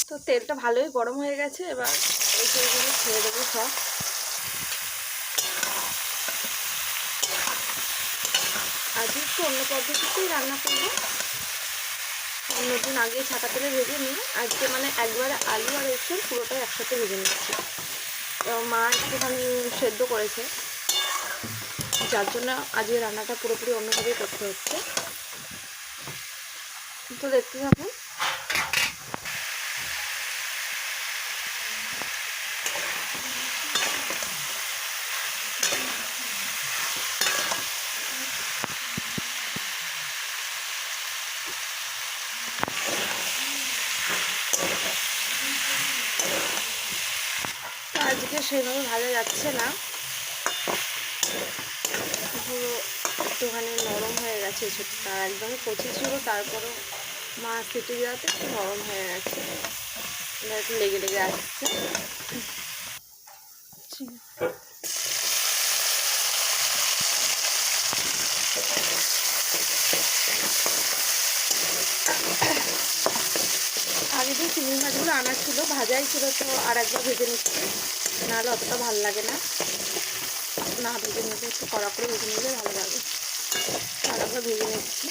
তো তেলটা ভালোই গরম হয়ে গেছে, এবার এগুলো ছেড়ে দেবো সব। আজকে একটু অন্য পদ্ধতিতেই রান্না করবো। অন্যদিন আগে ছাকা তেলে ভেজে নিই, আজকে মানে একবারে আলু আর এসব পুরোটাই একসাথে ভেজে নিচ্ছি। তো মা একটুখানি সেদ্ধ করেছে, যার জন্য আজকে রান্নাটা পুরোপুরি অন্যভাবেই করতে হচ্ছে। তো দেখতে থাকুন। তো আজকে সেভাবে ভালো যাচ্ছে না, পুরো একটুখানি নরম হয়ে গেছে ছোটটা, একদমই কচি ছিল, তারপরেও মা কেটে দেওয়াতে একটু নরম হয়ে গেছে, একটু লেগে লেগে আসছে। আগে যে চিংড়ি মাছগুলো আনা ছিল ভাজাই ছিল, তো আর একবার ভেজে নিচ্ছি, নাহলে অতটা ভালো লাগে না। না ভেজে নিতে একটু কড়া করে ভেজে নিলে ভালো লাগে। আর একবার ভেজে নিচ্ছি।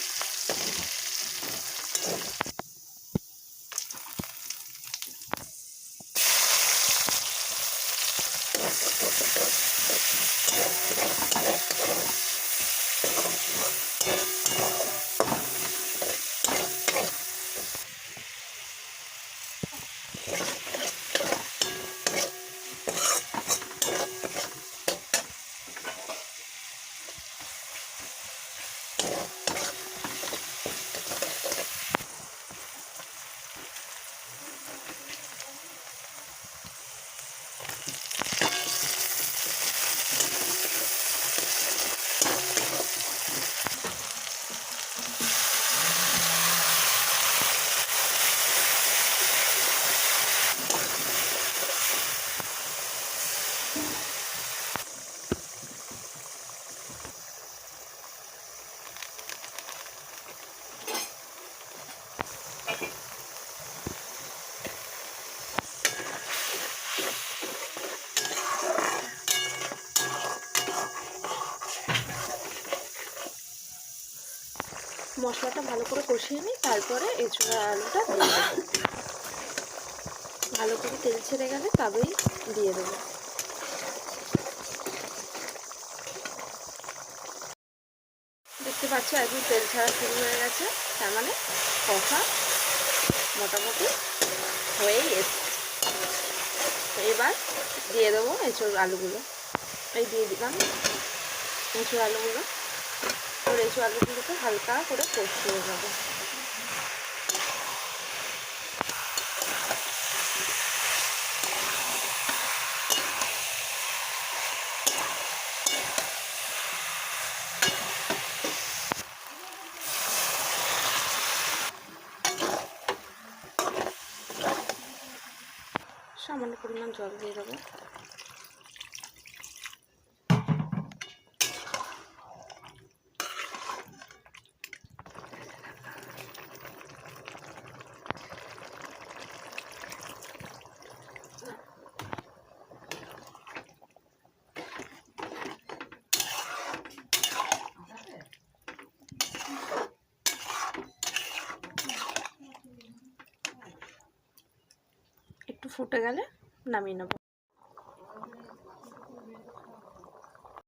মশলাটা ভালো করে কষিয়ে নিই, তারপরে এঁচোড়া আলুটা দিয়ে দেবো। ভালো করে তেল ছেড়ে গেলে তবেই দিয়ে দেবো। দেখতে পাচ্ছ একদম তেল ছাড়া শুরু হয়ে গেছে, তার মানে কষা মোটামুটি হয়েই এসছে। এবার দিয়ে দেবো এঁচোড় আলুগুলো। এই দিয়ে দিলাম এঁচোড় আলুগুলো। আর এঁচোড় আলুগুলোকে হালকা করে কষিয়ে নেবো। সামান্য পরিমাণ জল দিয়ে দেবো। একটু ফুটে গেলে নামিয়ে নেব।